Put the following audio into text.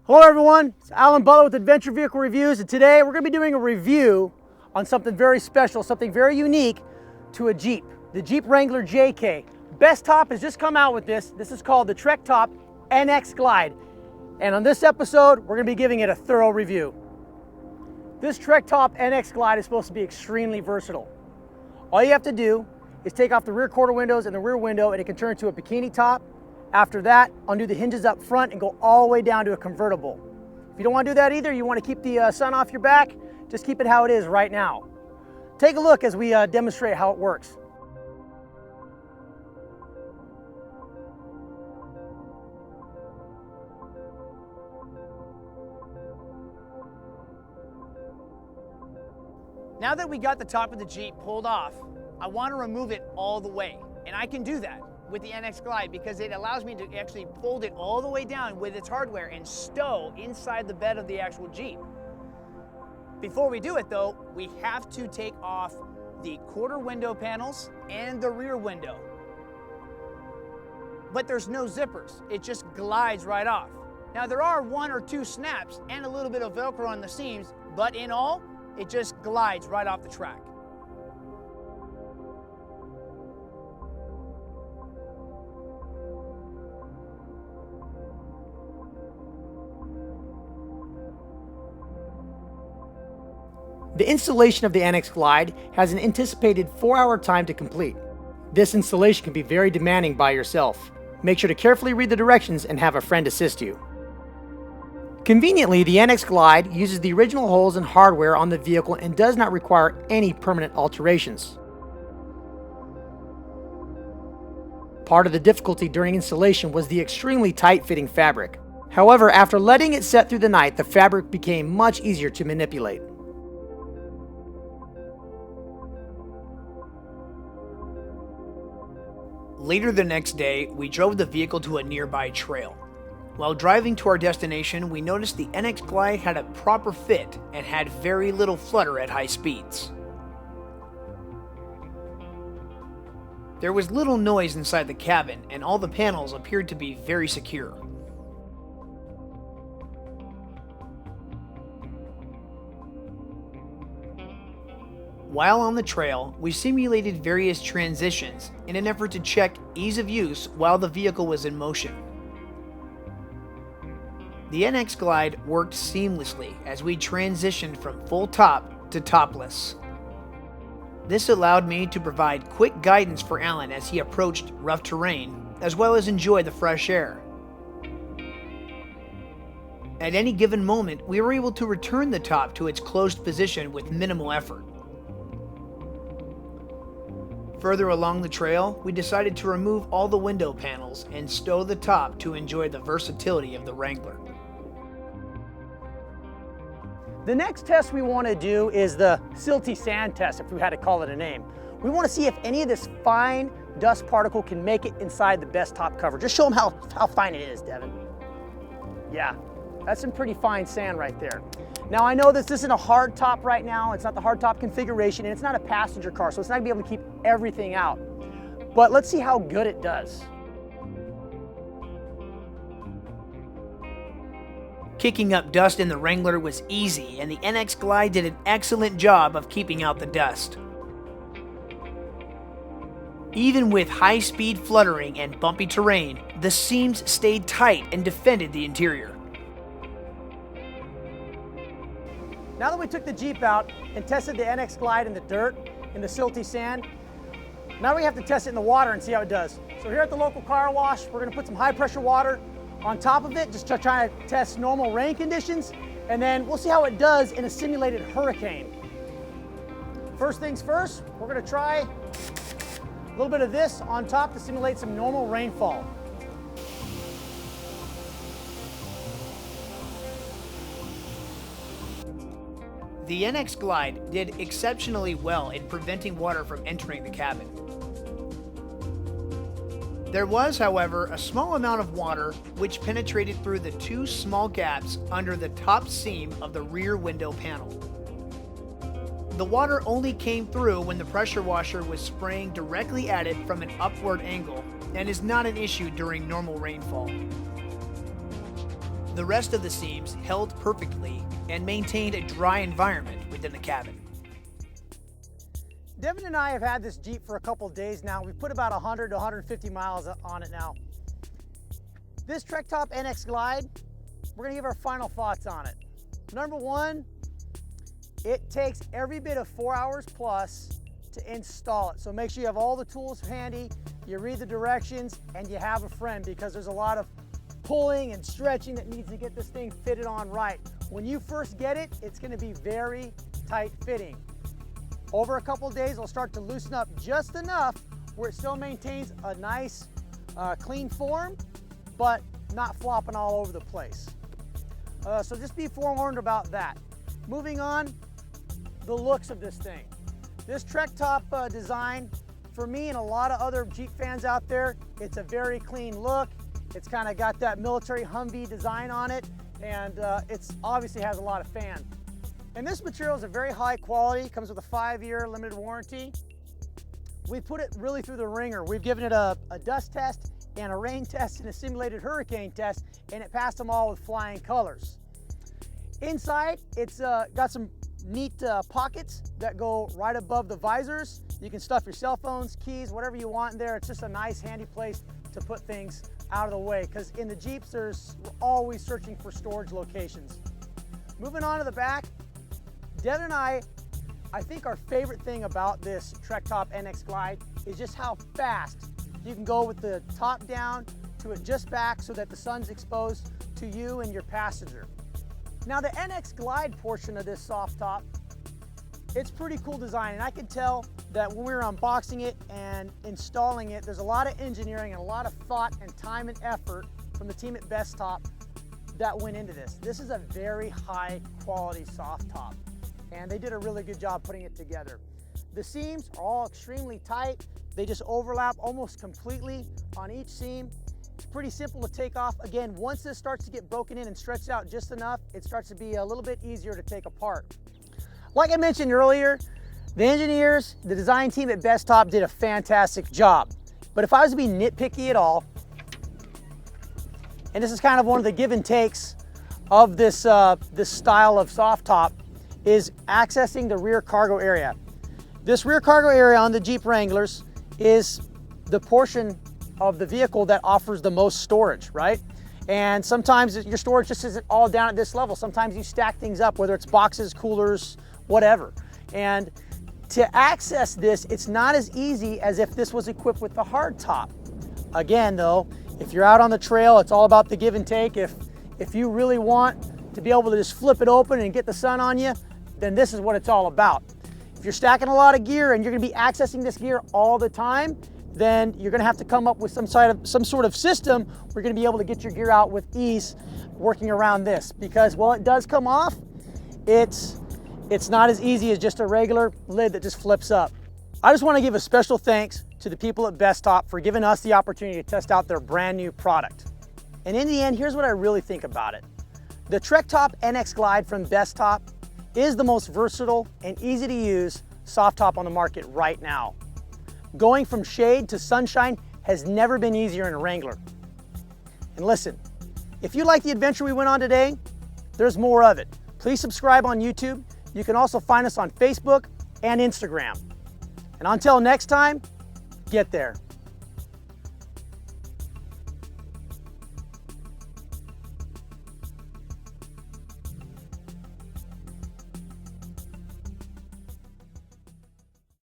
Hello everyone, it's Alan Butler with Adventure Vehicle Reviews, and today we're going to be doing a review on something very special, something very unique to a Jeep, the Jeep Wrangler JK. Bestop has just come out with this. This is called the Trektop NX Glide, and on this episode we're going to be giving it a thorough review. This Trektop NX Glide is supposed to be extremely versatile. All you have to do is take off the rear quarter windows and the rear window and it can turn into a bikini top. After that, undo the hinges up front and go all the way down to a convertible. If you don't want to do that either, you want to keep the sun off your back, just keep it how it is right now. Take a look as we demonstrate how it works. Now that we got the top of the Jeep pulled off, I want to remove it all the way, and I can do that with the NX Glide because it allows me to actually fold it all the way down with its hardware and stow inside the bed of the actual Jeep. Before we do it though, we have to take off the quarter window panels and the rear window. But there's no zippers, it just glides right off. Now there are one or two snaps and a little bit of Velcro on the seams, but in all, it just glides right off the track. The installation of the NX Glide has an anticipated 4-hour time to complete. This installation can be very demanding by yourself. Make sure to carefully read the directions and have a friend assist you. Conveniently, the NX Glide uses the original holes and hardware on the vehicle and does not require any permanent alterations. Part of the difficulty during installation was the extremely tight-fitting fabric. However, after letting it set through the night, the fabric became much easier to manipulate. Later the next day, we drove the vehicle to a nearby trail. While driving to our destination, we noticed the NX Glide had a proper fit and had very little flutter at high speeds. There was little noise inside the cabin, and all the panels appeared to be very secure. While on the trail, we simulated various transitions in an effort to check ease of use while the vehicle was in motion. The NX Glide worked seamlessly as we transitioned from full top to topless. This allowed me to provide quick guidance for Alan as he approached rough terrain, as well as enjoy the fresh air. At any given moment, we were able to return the top to its closed position with minimal effort. Further along the trail, we decided to remove all the window panels and stow the top to enjoy the versatility of the Wrangler. The next test we want to do is the silty sand test, if we had to call it a name. We want to see if any of this fine dust particle can make it inside the Bestop cover. Just show them how fine it is, Devin. Yeah, that's some pretty fine sand right there. Now I know this isn't a hard top right now, it's not the hard top configuration, and it's not a passenger car, so it's not gonna be able to keep everything out. But let's see how good it does. Kicking up dust in the Wrangler was easy, and the NX Glide did an excellent job of keeping out the dust. Even with high-speed fluttering and bumpy terrain, the seams stayed tight and defended the interior. Now that we took the Jeep out and tested the NX Glide in the dirt, in the silty sand, now we have to test it in the water and see how it does. So here at the local car wash, we're gonna put some high pressure water on top of it, just to try to test normal rain conditions, and then we'll see how it does in a simulated hurricane. First things first, we're gonna try a little bit of this on top to simulate some normal rainfall. The NX Glide did exceptionally well in preventing water from entering the cabin. There was, however, a small amount of water which penetrated through the two small gaps under the top seam of the rear window panel. The water only came through when the pressure washer was spraying directly at it from an upward angle and is not an issue during normal rainfall. The rest of the seams held perfectly and maintained a dry environment within the cabin. Devin and I have had this Jeep for a couple days now. We've put about 100 to 150 miles on it now. This Trektop NX Glide, we're gonna give our final thoughts on it. Number one, it takes every bit of 4 hours plus to install it. So make sure you have all the tools handy, you read the directions, and you have a friend, because there's a lot of pulling and stretching that needs to get this thing fitted on right. When you first get it, it's gonna be very tight fitting. Over a couple days, it'll start to loosen up just enough where it still maintains a nice, clean form, but not flopping all over the place. So just be forewarned about that. Moving on, the looks of this thing. This Trektop design, for me and a lot of other Jeep fans out there, it's a very clean look. It's kind of got that military Humvee design on it, and it's obviously has a lot of fan. And this material is a very high quality, comes with a 5-year limited warranty. We put it really through the ringer. We've given it a dust test and a rain test and a simulated hurricane test, and it passed them all with flying colors. Inside, it's got some neat pockets that go right above the visors. You can stuff your cell phones, keys, whatever you want in there. It's just a nice, handy place to put things out of the way, because in the Jeeps, we're always searching for storage locations. Moving on to the back, Devin and I think our favorite thing about this Trektop NX Glide is just how fast you can go with the top down to adjust back so that the sun's exposed to you and your passenger. Now the NX Glide portion of this soft top, it's pretty cool design, and I can tell that when we were unboxing it and installing it, there's a lot of engineering and a lot of thought and time and effort from the team at Bestop that went into this. This is a very high quality soft top, and they did a really good job putting it together. The seams are all extremely tight. They just overlap almost completely on each seam. It's pretty simple to take off. Again, once this starts to get broken in and stretched out just enough, it starts to be a little bit easier to take apart. Like I mentioned earlier, the engineers, the design team at Bestop did a fantastic job. But if I was to be nitpicky at all, and this is kind of one of the give and takes of this, this style of soft top, is accessing the rear cargo area. This rear cargo area on the Jeep Wranglers is the portion of the vehicle that offers the most storage, right? And sometimes your storage just isn't all down at this level. Sometimes you stack things up, whether it's boxes, coolers, whatever. And to access this, it's not as easy as if this was equipped with the hard top. Again though, if you're out on the trail, it's all about the give and take. If you really want to be able to just flip it open and get the sun on you, then this is what it's all about. If you're stacking a lot of gear and you're gonna be accessing this gear all the time, then you're gonna have to come up with some sort of system where you're gonna be able to get your gear out with ease working around this. Because while it does come off, it's not as easy as just a regular lid that just flips up. I just wanna give a special thanks to the people at Bestop for giving us the opportunity to test out their brand new product. And in the end, here's what I really think about it. The Trektop NX Glide from Bestop is the most versatile and easy to use soft top on the market right now. Going from shade to sunshine has never been easier in a Wrangler. And listen, if you like the adventure we went on today, there's more of it. Please subscribe on YouTube. You can also find us on Facebook and Instagram. And until next time, get there.